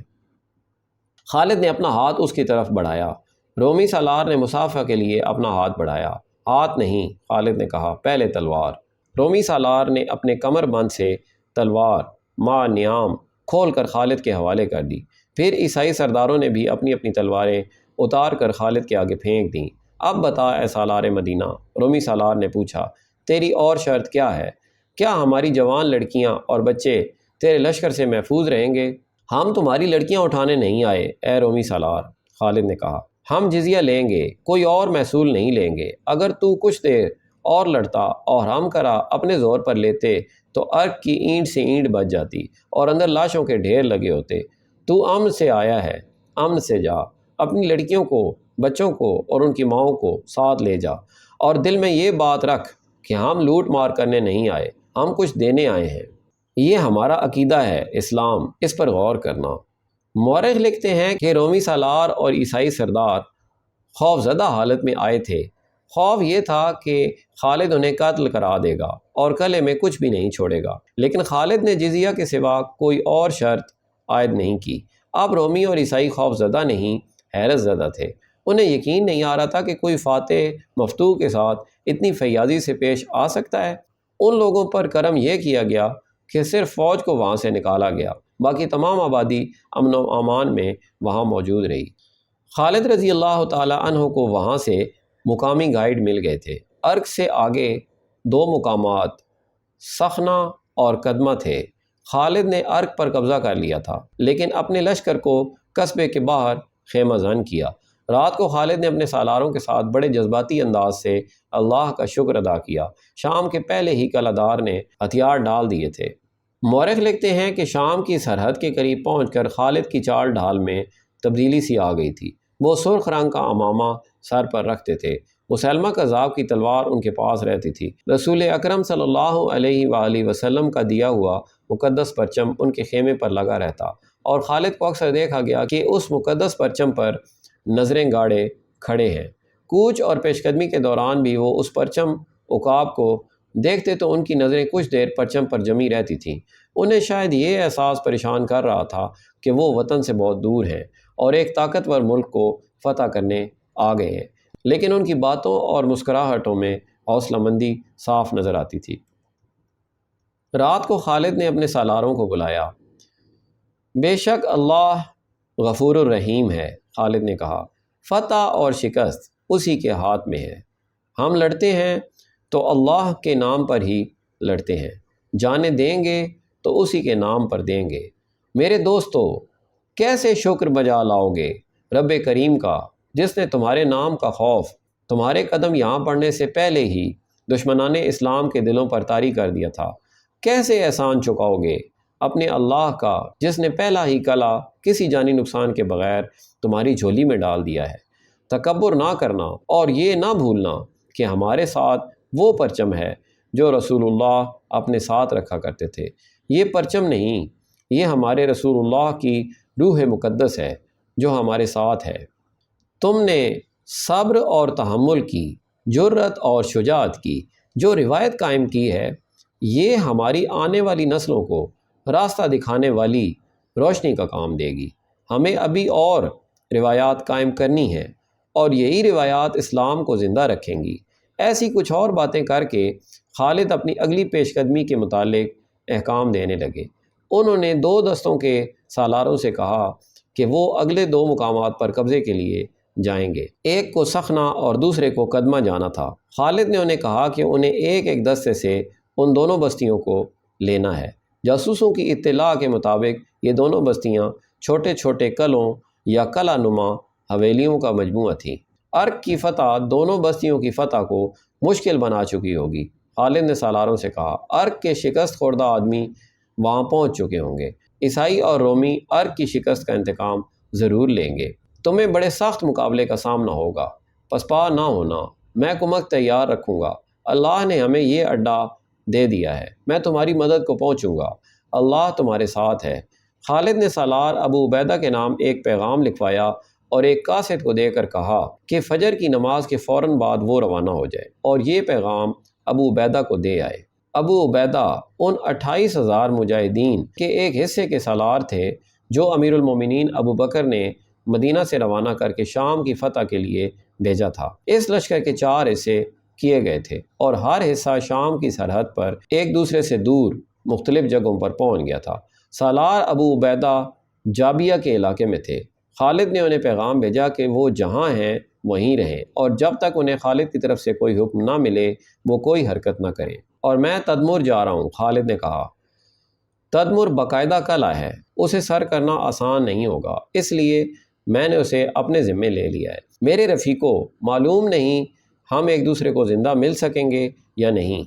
خالد نے اپنا ہاتھ اس کی طرف بڑھایا۔ رومی سالار نے مصافحہ کے لیے اپنا ہاتھ بڑھایا۔ ہاتھ نہیں، خالد نے کہا، پہلے تلوار۔ رومی سالار نے اپنے کمر بند سے تلوار ما نیام کھول کر خالد کے حوالے کر دی۔ پھر عیسائی سرداروں نے بھی اپنی اپنی تلواریں اتار کر خالد کے آگے پھینک دیں۔ اب بتا اے سالار مدینہ، رومی سالار نے پوچھا، تیری اور شرط کیا ہے؟ کیا ہماری جوان لڑکیاں اور بچے تیرے لشکر سے محفوظ رہیں گے؟ ہم تمہاری لڑکیاں اٹھانے نہیں آئے اے رومی سالار، خالد نے کہا۔ ہم جزیہ لیں گے، کوئی اور محصول نہیں لیں گے۔ اگر تو کچھ دیر اور لڑتا اور ہم کرا اپنے زور پر لیتے تو ارک کی اینٹ سے اینٹ بچ جاتی اور اندر لاشوں کے ڈھیر لگے ہوتے۔ تو امن سے آیا ہے، امن سے جا، اپنی لڑکیوں کو، بچوں کو اور ان کی ماؤں کو ساتھ لے جا، اور دل میں یہ بات رکھ کہ ہم لوٹ مار کرنے نہیں آئے، ہم کچھ دینے آئے ہیں۔ یہ ہمارا عقیدہ ہے، اسلام، اس پر غور کرنا۔ مورخ لکھتے ہیں کہ رومی سالار اور عیسائی سردار خوف زدہ حالت میں آئے تھے۔ خوف یہ تھا کہ خالد انہیں قتل کرا دے گا اور قلعے میں کچھ بھی نہیں چھوڑے گا، لیکن خالد نے جزیہ کے سوا کوئی اور شرط عائد نہیں کی۔ اب رومی اور عیسائی خوف زدہ نہیں، حیرت زدہ تھے۔ انہیں یقین نہیں آ رہا تھا کہ کوئی فاتح مفتوح کے ساتھ اتنی فیاضی سے پیش آ سکتا ہے۔ ان لوگوں پر کرم یہ کیا گیا کہ صرف فوج کو وہاں سے نکالا گیا، باقی تمام آبادی امن و امان میں وہاں موجود رہی۔ خالد رضی اللہ تعالیٰ عنہ کو وہاں سے مقامی گائیڈ مل گئے تھے۔ ارک سے آگے 2 مقامات سخنہ اور قدمہ تھے۔ خالد نے ارک پر قبضہ کر لیا تھا، لیکن اپنے لشکر کو قصبے کے باہر خیمہ زن کیا۔ رات کو خالد نے اپنے سالاروں کے ساتھ بڑے جذباتی انداز سے اللہ کا شکر ادا کیا۔ شام کے پہلے ہی قلعہ دار نے ہتھیار ڈال دیے تھے۔ مورخ لکھتے ہیں کہ شام کی سرحد کے قریب پہنچ کر خالد کی چال ڈھال میں تبدیلی سی آ گئی تھی۔ وہ سرخ رنگ کا عمامہ سر پر رکھتے تھے۔ مسلمہ کذاب کی تلوار ان کے پاس رہتی تھی۔ رسول اکرم صلی اللہ علیہ وآلہ وسلم کا دیا ہوا مقدس پرچم ان کے خیمے پر لگا رہتا، اور خالد کو اکثر دیکھا گیا کہ اس مقدس پرچم پر نظریں گاڑے کھڑے ہیں۔ کوچ اور پیش قدمی کے دوران بھی وہ اس پرچم عقاب کو دیکھتے تو ان کی نظریں کچھ دیر پرچم پر جمی رہتی تھیں۔ انہیں شاید یہ احساس پریشان کر رہا تھا کہ وہ وطن سے بہت دور ہیں اور ایک طاقتور ملک کو فتح کرنے آ گئے ہیں، لیکن ان کی باتوں اور مسکراہٹوں میں حوصلہ مندی صاف نظر آتی تھی۔ رات کو خالد نے اپنے سالاروں کو بلایا۔ بے شک اللہ غفور الرحیم ہے، خالد نے کہا، فتح اور شکست اسی کے ہاتھ میں ہے۔ ہم لڑتے ہیں تو اللہ کے نام پر ہی لڑتے ہیں، جانیں دیں گے تو اسی کے نام پر دیں گے۔ میرے دوستو، کیسے شکر بجا لاؤ گے رب کریم کا، جس نے تمہارے نام کا خوف تمہارے قدم یہاں پڑنے سے پہلے ہی دشمنان اسلام کے دلوں پر طاری کر دیا تھا۔ کیسے احسان چکاؤ گے اپنے اللہ کا، جس نے پہلا ہی کلا کسی جانی نقصان کے بغیر تمہاری جھولی میں ڈال دیا ہے۔ تکبر نہ کرنا اور یہ نہ بھولنا کہ ہمارے ساتھ وہ پرچم ہے جو رسول اللہ اپنے ساتھ رکھا کرتے تھے۔ یہ پرچم نہیں، یہ ہمارے رسول اللہ کی روح مقدس ہے جو ہمارے ساتھ ہے۔ تم نے صبر اور تحمل کی، جرأت اور شجاعت کی جو روایت قائم کی ہے، یہ ہماری آنے والی نسلوں کو راستہ دکھانے والی روشنی کا کام دے گی۔ ہمیں ابھی اور روایات قائم کرنی ہیں اور یہی روایات اسلام کو زندہ رکھیں گی۔ ایسی کچھ اور باتیں کر کے خالد اپنی اگلی پیش قدمی کے متعلق احکام دینے لگے۔ انہوں نے 2 دستوں کے سالاروں سے کہا کہ وہ اگلے 2 مقامات پر قبضے کے لیے جائیں گے۔ ایک کو سخنا اور دوسرے کو قدمہ جانا تھا۔ خالد نے انہیں کہا کہ انہیں ایک ایک دستے سے ان دونوں بستیوں کو لینا ہے۔ جاسوسوں کی اطلاع کے مطابق یہ دونوں بستیاں چھوٹے چھوٹے قلعوں یا قلعہ نما حویلیوں کا مجموعہ تھیں۔ ارک کی فتح دونوں بستیوں کی فتح کو مشکل بنا چکی ہوگی۔ خالد نے سالاروں سے کہا، ارک کے شکست خوردہ آدمی وہاں پہنچ چکے ہوں گے۔ عیسائی اور رومی ارک کی شکست کا انتقام ضرور لیں گے۔ تمہیں بڑے سخت مقابلے کا سامنا ہوگا، پسپا نہ ہونا، میں کمک تیار رکھوں گا۔ اللہ نے ہمیں یہ اڈا دے دیا ہے، میں تمہاری مدد کو پہنچوں گا، اللہ تمہارے ساتھ ہے۔ خالد نے سالار ابو عبیدہ کے نام ایک پیغام لکھوایا اور ایک قاصد کو دے کر کہا کہ فجر کی نماز کے فوراً بعد وہ روانہ ہو جائے اور یہ پیغام ابو عبیدہ کو دے آئے۔ ابو عبیدہ ان 28,000 مجاہدین کے ایک حصے کے سالار تھے جو امیر المومنین ابو بکر نے مدینہ سے روانہ کر کے شام کی فتح کے لیے بھیجا تھا۔ اس لشکر کے 4 حصے کیے گئے تھے اور ہر حصہ شام کی سرحد پر ایک دوسرے سے دور مختلف جگہوں پر پہنچ گیا تھا۔ سالار ابو عبیدہ جابیہ کے علاقے میں تھے۔ خالد نے انہیں پیغام بھیجا کہ وہ جہاں ہیں وہیں رہیں اور جب تک انہیں خالد کی طرف سے کوئی حکم نہ ملے وہ کوئی حرکت نہ کریں۔ اور میں تدمر جا رہا ہوں، خالد نے کہا۔ تدمر باقاعدہ قلعہ ہے، اسے سر کرنا آسان نہیں ہوگا، اس لیے میں نے اسے اپنے ذمے لے لیا ہے۔ میرے رفیقو، معلوم نہیں ہم ایک دوسرے کو زندہ مل سکیں گے یا نہیں۔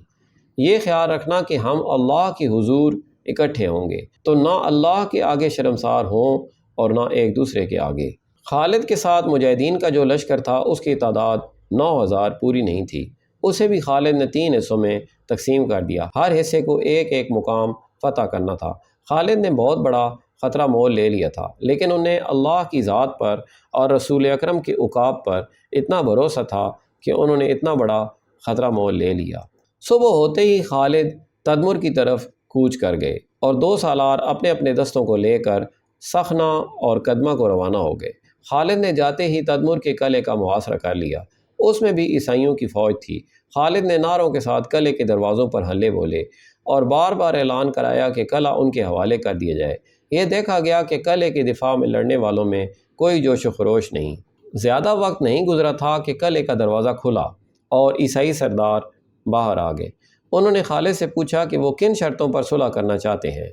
یہ خیال رکھنا کہ ہم اللہ کی حضور اکٹھے ہوں گے تو نہ اللہ کے آگے شرمسار ہوں اور نہ ایک دوسرے کے آگے۔ خالد کے ساتھ مجاہدین کا جو لشکر تھا اس کی تعداد 9,000 پوری نہیں تھی۔ اسے بھی خالد نے 3 حصوں میں تقسیم کر دیا، ہر حصے کو ایک ایک مقام فتح کرنا تھا۔ خالد نے بہت بڑا خطرہ مول لے لیا تھا، لیکن انہیں اللہ کی ذات پر اور رسول اکرم کے عقاب پر اتنا بھروسہ تھا کہ انہوں نے اتنا بڑا خطرہ مول لے لیا۔ صبح ہوتے ہی خالد تدمر کی طرف کوچ کر گئے اور 2 سالار اپنے اپنے دستوں کو لے کر سخنا اور قدمہ کو روانہ ہو گئے۔ خالد نے جاتے ہی تدمر کے قلعے کا محاصرہ کر لیا، اس میں بھی عیسائیوں کی فوج تھی۔ خالد نے نعروں کے ساتھ قلعے کے دروازوں پر حلے بولے اور بار بار اعلان کرایا کہ قلعہ ان کے حوالے کر دیا جائے۔ یہ دیکھا گیا کہ قلعے کے دفاع میں لڑنے والوں میں کوئی جوش و خروش نہیں۔ زیادہ وقت نہیں گزرا تھا کہ قلعے کا دروازہ کھلا اور عیسائی سردار باہر آ گئے۔ انہوں نے خالد سے پوچھا کہ وہ کن شرطوں پر صلح کرنا چاہتے ہیں۔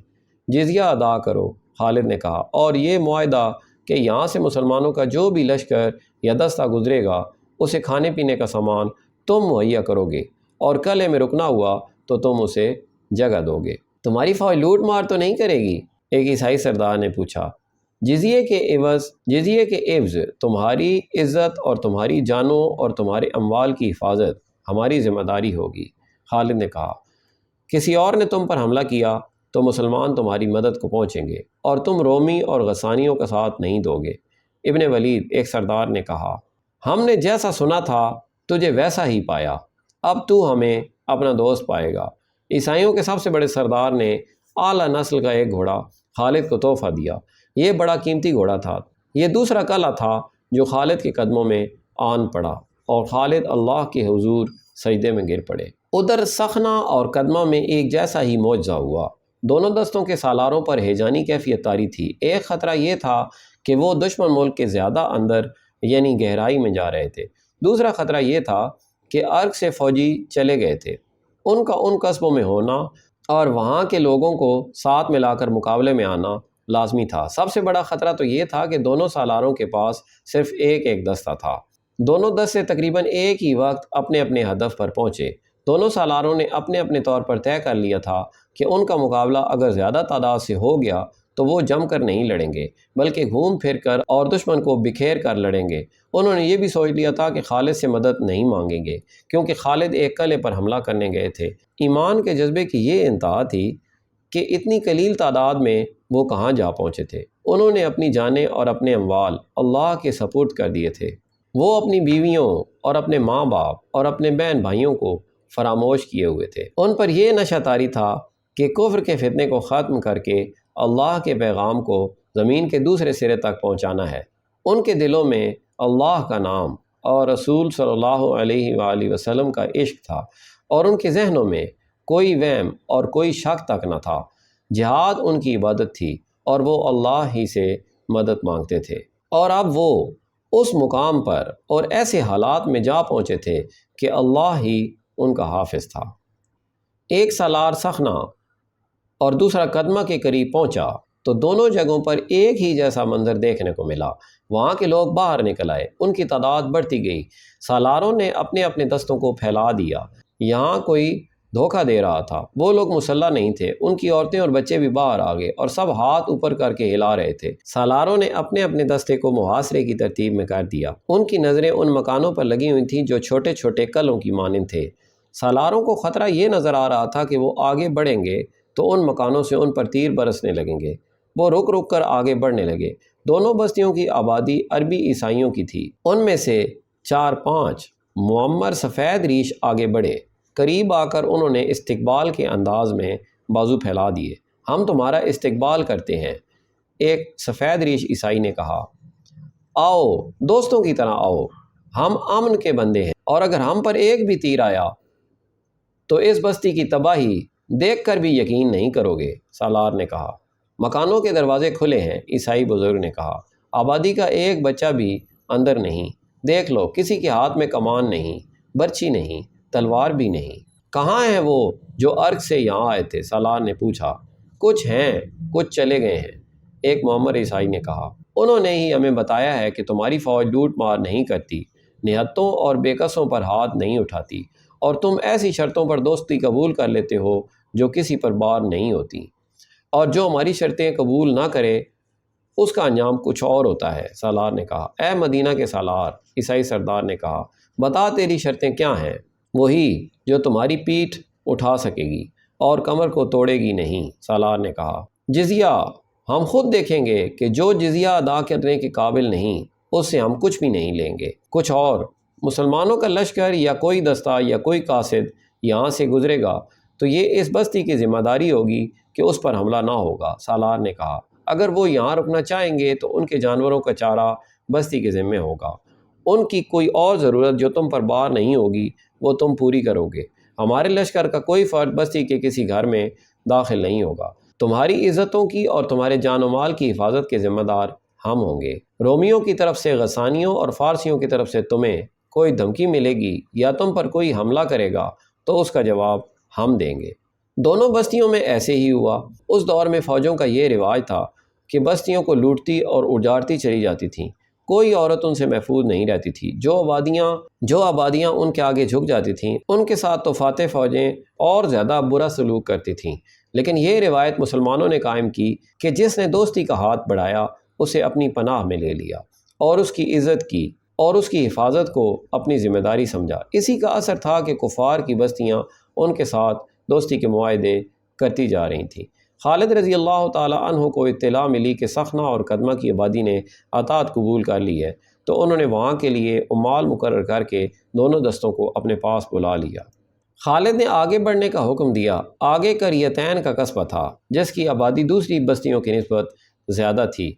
جزیہ ادا کرو، خالد نے کہا، اور یہ معاہدہ کہ یہاں سے مسلمانوں کا جو بھی لشکر یا دستہ گزرے گا اسے کھانے پینے کا سامان تم مہیا کرو گے اور قلعے میں رکنا ہوا تو تم اسے جگہ دو گے۔ تمہاری فوج لوٹ مار تو نہیں کرے گی؟ ایک عیسائی سردار نے پوچھا۔ جزیے کے عوض تمہاری عزت اور تمہاری جانوں اور تمہارے اموال کی حفاظت ہماری ذمہ داری ہوگی، خالد نے کہا۔ کسی اور نے تم پر حملہ کیا تو مسلمان تمہاری مدد کو پہنچیں گے اور تم رومی اور غسانیوں کا ساتھ نہیں دو گے۔ ابن ولید ایک سردار نے کہا، ہم نے جیسا سنا تھا تجھے ویسا ہی پایا، اب تو ہمیں اپنا دوست پائے گا۔ عیسائیوں کے سب سے بڑے سردار نے اعلیٰ نسل کا ایک گھوڑا خالد کو تحفہ دیا۔ یہ بڑا قیمتی گھوڑا تھا۔ یہ دوسرا کلہ تھا جو خالد کے قدموں میں آن پڑا اور خالد اللہ کے حضور سجدے میں گر پڑے۔ ادھر سخنہ اور قدمہ میں ایک جیسا ہی معجزہ ہوا۔ دونوں دستوں کے سالاروں پر ہیجانی کیفیت طاری تھی۔ ایک خطرہ یہ تھا کہ وہ دشمن ملک کے زیادہ اندر یعنی گہرائی میں جا رہے تھے۔ دوسرا خطرہ یہ تھا کہ عرق سے فوجی چلے گئے تھے۔ ان کا ان قصبوں میں ہونا اور وہاں کے لوگوں کو ساتھ ملا کر مقابلے میں آنا لازمی تھا۔ سب سے بڑا خطرہ تو یہ تھا کہ دونوں سالاروں کے پاس صرف ایک ایک دستہ تھا۔ دونوں دستے تقریباً ایک ہی وقت اپنے اپنے ہدف پر پہنچے۔ دونوں سالاروں نے اپنے اپنے طور پر طے کر لیا تھا کہ ان کا مقابلہ اگر زیادہ تعداد سے ہو گیا تو وہ جم کر نہیں لڑیں گے بلکہ گھوم پھر کر اور دشمن کو بکھیر کر لڑیں گے۔ انہوں نے یہ بھی سوچ لیا تھا کہ خالد سے مدد نہیں مانگیں گے کیونکہ خالد ایک قلعے پر حملہ کرنے گئے تھے۔ ایمان کے جذبے کی یہ انتہا تھی کہ اتنی قلیل تعداد میں وہ کہاں جا پہنچے تھے۔ انہوں نے اپنی جانیں اور اپنے اموال اللہ کے سپرد کر دیے تھے۔ وہ اپنی بیویوں اور اپنے ماں باپ اور اپنے بہن بھائیوں کو فراموش کیے ہوئے تھے۔ ان پر یہ نشہ طاری تھا کہ کفر کے فتنے کو ختم کر کے اللہ کے پیغام کو زمین کے دوسرے سرے تک پہنچانا ہے۔ ان کے دلوں میں اللہ کا نام اور رسول صلی اللہ علیہ وآلہ وسلم کا عشق تھا اور ان کے ذہنوں میں کوئی وہم اور کوئی شک تک نہ تھا۔ جہاد ان کی عبادت تھی اور وہ اللہ ہی سے مدد مانگتے تھے۔ اور اب وہ اس مقام پر اور ایسے حالات میں جا پہنچے تھے کہ اللہ ہی ان کا حافظ تھا۔ ایک سالار سخنہ اور دوسرا قدمہ کے قریب پہنچا تو دونوں جگہوں پر ایک ہی جیسا منظر دیکھنے کو ملا۔ وہاں کے لوگ باہر نکل آئے، ان کی تعداد بڑھتی گئی۔ سالاروں نے اپنے اپنے دستوں کو پھیلا دیا۔ یہاں کوئی دھوکہ دے رہا تھا۔ وہ لوگ مسلح نہیں تھے۔ ان کی عورتیں اور بچے بھی باہر آ گئے اور سب ہاتھ اوپر کر کے ہلا رہے تھے۔ سالاروں نے اپنے اپنے دستے کو محاصرے کی ترتیب میں کر دیا۔ ان کی نظریں ان مکانوں پر لگی ہوئی تھیں جو چھوٹے چھوٹے کلوں کی مانند تھے۔ سالاروں کو خطرہ یہ نظر آ رہا تھا کہ وہ آگے بڑھیں گے تو ان مکانوں سے ان پر تیر برسنے لگیں گے۔ وہ رک رک کر آگے بڑھنے لگے۔ دونوں بستیوں کی آبادی عربی عیسائیوں کی تھی۔ ان میں سے 4-5 معمر سفید ریش آگے بڑھے۔ قریب آ کر انہوں نے استقبال کے انداز میں بازو پھیلا دیے۔ ہم تمہارا استقبال کرتے ہیں، ایک سفید ریش عیسائی نے کہا۔ آؤ دوستوں کی طرح آؤ، ہم امن کے بندے ہیں اور اگر ہم پر ایک بھی تیر آیا تو اس بستی کی تباہی دیکھ کر بھی یقین نہیں کرو گے، سالار نے کہا۔ مکانوں کے دروازے کھلے ہیں، عیسائی بزرگ نے کہا۔ آبادی کا ایک بچہ بھی اندر نہیں۔ دیکھ لو، کسی کے ہاتھ میں کمان نہیں، برچی نہیں، تلوار بھی نہیں۔ کہاں ہیں وہ جو عرق سے یہاں آئے تھے؟ سالار نے پوچھا۔ کچھ ہیں، کچھ چلے گئے ہیں، ایک معمر عیسائی نے کہا۔ انہوں نے ہی ہمیں بتایا ہے کہ تمہاری فوج لوٹ مار نہیں کرتی، نہتوں اور بےکسوں پر ہاتھ نہیں اٹھاتی، اور تم ایسی شرطوں پر دوستی قبول کر لیتے ہو جو کسی پر بار نہیں ہوتی، اور جو ہماری شرطیں قبول نہ کرے اس کا انجام کچھ اور ہوتا ہے، سالار نے کہا۔ اے مدینہ کے سالار، عیسائی سردار نے کہا، بتا تیری شرطیں کیا ہیں؟ وہی جو تمہاری پیٹھ اٹھا سکے گی اور کمر کو توڑے گی نہیں، سالار نے کہا۔ جزیہ، ہم خود دیکھیں گے کہ جو جزیہ ادا کرنے کے قابل نہیں اس سے ہم کچھ بھی نہیں لیں گے۔ کچھ اور، مسلمانوں کا لشکر یا کوئی دستہ یا کوئی قاصد یہاں سے گزرے گا تو یہ اس بستی کی ذمہ داری ہوگی کہ اس پر حملہ نہ ہوگا، سالار نے کہا۔ اگر وہ یہاں رکنا چاہیں گے تو ان کے جانوروں کا چارہ بستی کے ذمہ ہوگا۔ ان کی کوئی اور ضرورت جو تم پر بار نہیں ہوگی وہ تم پوری کرو گے۔ ہمارے لشکر کا کوئی فرد بستی کے کسی گھر میں داخل نہیں ہوگا۔ تمہاری عزتوں کی اور تمہارے جان و مال کی حفاظت کے ذمہ دار ہم ہوں گے۔ رومیوں کی طرف سے غسانیوں اور فارسیوں کی طرف سے تمہیں کوئی دھمکی ملے گی یا تم پر کوئی حملہ کرے گا تو اس کا جواب ہم دیں گے۔ دونوں بستیوں میں ایسے ہی ہوا۔ اس دور میں فوجوں کا یہ رواج تھا کہ بستیوں کو لوٹتی اور اجارتی چلی جاتی تھیں۔ کوئی عورت ان سے محفوظ نہیں رہتی تھی۔ جو آبادیاں ان کے آگے جھک جاتی تھیں ان کے ساتھ تو فاتح فوجیں اور زیادہ برا سلوک کرتی تھیں۔ لیکن یہ روایت مسلمانوں نے قائم کی کہ جس نے دوستی کا ہاتھ بڑھایا اسے اپنی پناہ میں لے لیا اور اس کی عزت کی اور اس کی حفاظت کو اپنی ذمہ داری سمجھا۔ اسی کا اثر تھا کہ کفار کی بستیاں ان کے ساتھ دوستی کے معاہدے کرتی جا رہی تھیں۔ خالد رضی اللہ تعالی عنہ کو اطلاع ملی کہ سخنہ اور قدمہ کی آبادی نے اطاعت قبول کر لی ہے تو انہوں نے وہاں کے لیے عمال مقرر کر کے دونوں دستوں کو اپنے پاس بلا لیا۔ خالد نے آگے بڑھنے کا حکم دیا۔ آگے قریتین کا قصبہ تھا جس کی آبادی دوسری بستیوں کی نسبت زیادہ تھی۔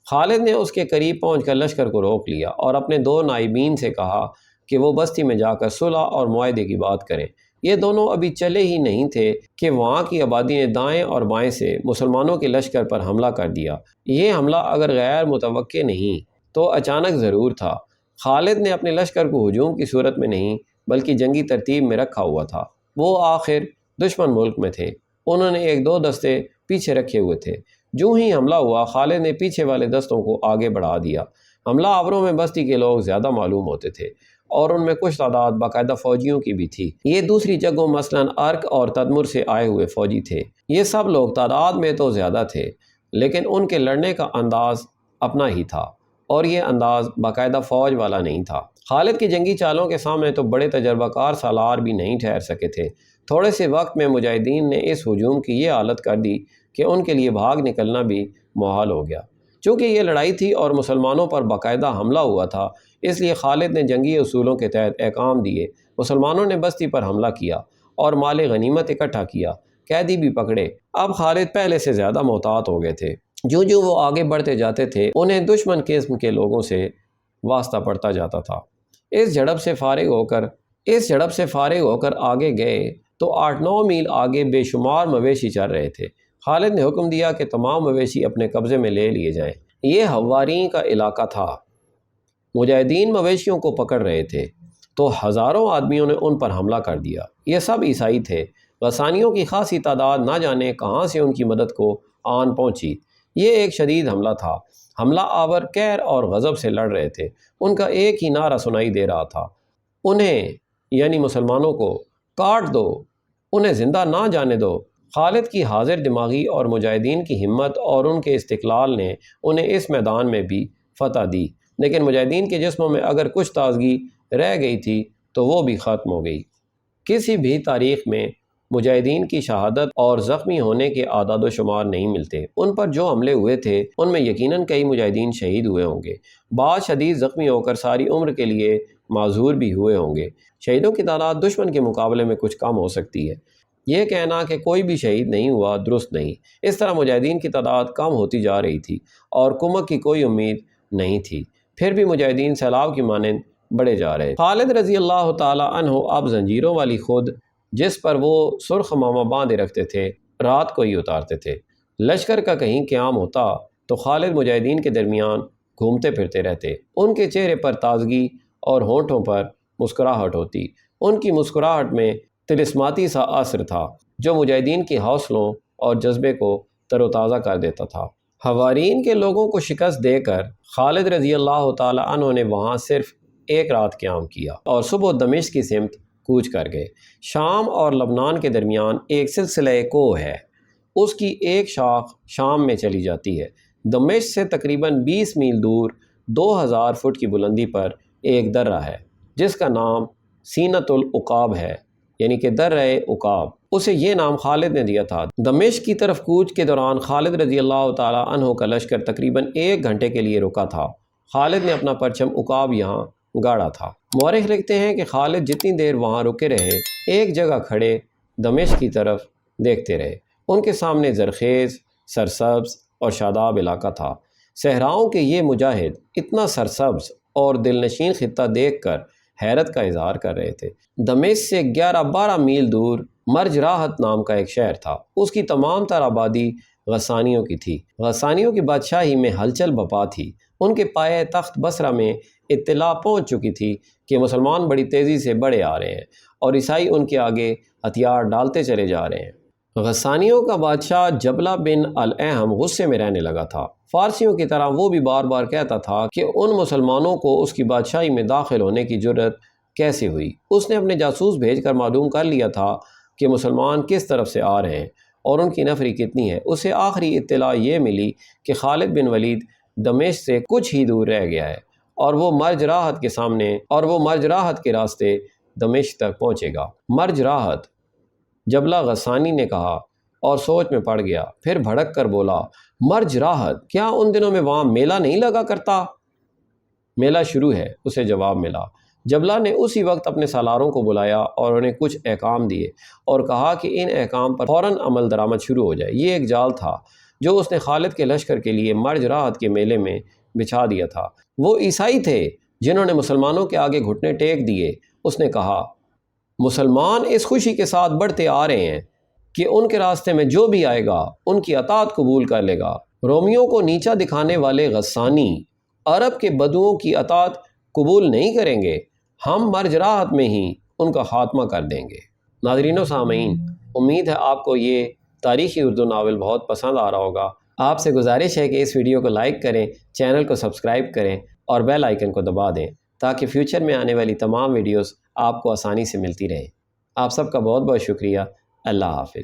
خالد نے اس کے قریب پہنچ کر لشکر کو روک لیا اور اپنے 2 نائبین سے کہا کہ وہ بستی میں جا کر صلح اور معاہدے کی بات کریں۔ یہ دونوں ابھی چلے ہی نہیں تھے کہ وہاں کی آبادی نے دائیں اور بائیں سے مسلمانوں کے لشکر پر حملہ کر دیا۔ یہ حملہ اگر غیر متوقع نہیں تو اچانک ضرور تھا۔ خالد نے اپنے لشکر کو ہجوم کی صورت میں نہیں بلکہ جنگی ترتیب میں رکھا ہوا تھا۔ وہ آخر دشمن ملک میں تھے، انہوں نے 1-2 دستے پیچھے رکھے ہوئے تھے۔ جو ہی حملہ ہوا خالد نے پیچھے والے دستوں کو آگے بڑھا دیا۔ حملہ آوروں میں بستی کے لوگ زیادہ معلوم ہوتے تھے اور ان میں کچھ تعداد باقاعدہ فوجیوں کی بھی تھی۔ یہ دوسری جگہوں مثلاً ارک اور تدمر سے آئے ہوئے فوجی تھے۔ یہ سب لوگ تعداد میں تو زیادہ تھے لیکن ان کے لڑنے کا انداز اپنا ہی تھا اور یہ انداز باقاعدہ فوج والا نہیں تھا۔ خالد کی جنگی چالوں کے سامنے تو بڑے تجربہ کار سالار بھی نہیں ٹھہر سکے تھے۔ تھوڑے سے وقت میں مجاہدین نے اس ہجوم کی یہ حالت کر دی کہ ان کے لیے بھاگ نکلنا بھی محال ہو گیا۔ چونکہ یہ لڑائی تھی اور مسلمانوں پر باقاعدہ حملہ ہوا تھا، اس لیے خالد نے جنگی اصولوں کے تحت احکام دیے۔ مسلمانوں نے بستی پر حملہ کیا اور مال غنیمت اکٹھا کیا، قیدی بھی پکڑے۔ اب خالد پہلے سے زیادہ محتاط ہو گئے تھے۔ جو وہ آگے بڑھتے جاتے تھے انہیں دشمن قسم کے لوگوں سے واسطہ پڑتا جاتا تھا۔ اس جھڑپ سے فارغ ہو کر آگے گئے تو 8-9 میل آگے بے شمار مویشی چر رہے تھے۔ خالد نے حکم دیا کہ تمام مویشی اپنے قبضے میں لے لیے جائیں۔ یہ حوارین کا علاقہ تھا۔ مجاہدین مویشیوں کو پکڑ رہے تھے تو ہزاروں آدمیوں نے ان پر حملہ کر دیا۔ یہ سب عیسائی تھے۔ غسانیوں کی خاصی تعداد نہ جانے کہاں سے ان کی مدد کو آن پہنچی۔ یہ ایک شدید حملہ تھا۔ حملہ آور قہر اور غضب سے لڑ رہے تھے۔ ان کا ایک ہی نعرہ سنائی دے رہا تھا، انہیں یعنی مسلمانوں کو کاٹ دو، انہیں زندہ نہ جانے دو۔ خالد کی حاضر دماغی اور مجاہدین کی ہمت اور ان کے استقلال نے انہیں اس میدان میں بھی فتح دی، لیکن مجاہدین کے جسموں میں اگر کچھ تازگی رہ گئی تھی تو وہ بھی ختم ہو گئی۔ کسی بھی تاریخ میں مجاہدین کی شہادت اور زخمی ہونے کے اعداد و شمار نہیں ملتے۔ ان پر جو حملے ہوئے تھے ان میں یقیناً کئی مجاہدین شہید ہوئے ہوں گے، بعض شدید زخمی ہو کر ساری عمر کے لیے معذور بھی ہوئے ہوں گے۔ شہیدوں کی تعداد دشمن کے مقابلے میں کچھ کم ہو سکتی ہے۔ یہ کہنا کہ کوئی بھی شہید نہیں ہوا درست نہیں۔ اس طرح مجاہدین کی تعداد کم ہوتی جا رہی تھی اور کمک کی کوئی امید نہیں تھی، پھر بھی مجاہدین سیلاب کی مانند بڑھے جا رہے۔ خالد رضی اللہ تعالی عنہ اب زنجیروں والی خود جس پر وہ سرخ امامہ باندھے رکھتے تھے رات کو ہی اتارتے تھے۔ لشکر کا کہیں قیام ہوتا تو خالد مجاہدین کے درمیان گھومتے پھرتے رہتے۔ ان کے چہرے پر تازگی اور ہونٹوں پر مسکراہٹ ہوتی۔ ان کی مسکراہٹ میں طلسماتی سا اثر تھا جو مجاہدین کے حوصلوں اور جذبے کو تر و تازہ کر دیتا تھا۔ حوارین کے لوگوں کو شکست دے کر خالد رضی اللہ تعالی عنہ نے وہاں صرف ایک رات قیام کیا اور صبح دمشق کی سمت کوچ کر گئے۔ شام اور لبنان کے درمیان ایک سلسلہ کوہ ہے، اس کی ایک شاخ شام میں چلی جاتی ہے۔ دمشق سے تقریباً 20 میل دور 2000 فٹ کی بلندی پر ایک درہ ہے جس کا نام سینۃ العقاب ہے، یعنی کہ درہ عقاب۔ اسے یہ نام خالد نے دیا تھا۔ دمشق کی طرف کوچ کے دوران خالد رضی اللہ تعالی عنہ کا لشکر تقریباً 1 گھنٹے کے لیے رکا تھا۔ خالد نے اپنا پرچم عقاب یہاں گاڑا تھا۔ مورخ لکھتے ہیں کہ خالد جتنی دیر وہاں رکے رہے ایک جگہ کھڑے دمشق کی طرف دیکھتے رہے۔ ان کے سامنے زرخیز، سرسبز اور شاداب علاقہ تھا۔ صحراؤں کے یہ مجاہد اتنا سرسبز اور دلنشین خطہ دیکھ کر حیرت کا اظہار کر رہے تھے۔ دمشق سے 11-12 میل دور مرج راحت نام کا ایک شہر تھا۔ اس کی تمام تر آبادی غسانیوں کی تھی۔ غسانیوں کی بادشاہی میں ہلچل بپا تھی۔ ان کے پائے تخت بصرہ میں اطلاع پہنچ چکی تھی کہ مسلمان بڑی تیزی سے بڑھے آ رہے ہیں اور عیسائی ان کے آگے ہتھیار ڈالتے چلے جا رہے ہیں۔ غسانیوں کا بادشاہ جبلہ بن الاحم غصے میں رہنے لگا تھا۔ فارسیوں کی طرح وہ بھی بار بار کہتا تھا کہ ان مسلمانوں کو اس کی بادشاہی میں داخل ہونے کی جرت کیسے ہوئی۔ اس نے اپنے جاسوس بھیج کر معلوم کر لیا تھا کہ مسلمان کس طرف سے آ رہے ہیں اور ان کی نفری کتنی ہے۔ اسے آخری اطلاع یہ ملی کہ خالد بن ولید دمشق سے کچھ ہی دور رہ گیا ہے اور وہ مرج راحت کے راستے دمشق تک پہنچے گا۔ مرج راحت، جبلہ غسانی نے کہا اور سوچ میں پڑ گیا، پھر بھڑک کر بولا، مرج راحت؟ کیا ان دنوں میں وہاں میلہ نہیں لگا کرتا؟ میلہ شروع ہے، اسے جواب ملا۔ جبلہ نے اسی وقت اپنے سالاروں کو بلایا اور انہیں کچھ احکام دیے اور کہا کہ ان احکام پر فوراً عمل درآمد شروع ہو جائے۔ یہ ایک جال تھا جو اس نے خالد کے لشکر کے لیے مرج راحت کے میلے میں بچھا دیا تھا۔ وہ عیسائی تھے جنہوں نے مسلمانوں کے آگے گھٹنے ٹیک دیے۔ اس نے کہا، مسلمان اس خوشی کے ساتھ بڑھتے آ رہے ہیں کہ ان کے راستے میں جو بھی آئے گا ان کی اطاعت قبول کر لے گا۔ رومیوں کو نیچا دکھانے والے غسانی عرب کے بدوؤں کی اطاعت قبول نہیں کریں گے۔ ہم مرج راحت میں ہی ان کا خاتمہ کر دیں گے۔ ناظرین و سامعین، امید ہے آپ کو یہ تاریخی اردو ناول بہت پسند آ رہا ہوگا۔ آپ سے گزارش ہے کہ اس ویڈیو کو لائک کریں، چینل کو سبسکرائب کریں اور بیل آئیکن کو دبا دیں تاکہ فیوچر میں آنے والی تمام ویڈیوز آپ کو آسانی سے ملتی رہیں۔ آپ سب کا بہت بہت شکریہ۔ اللہ حافظ۔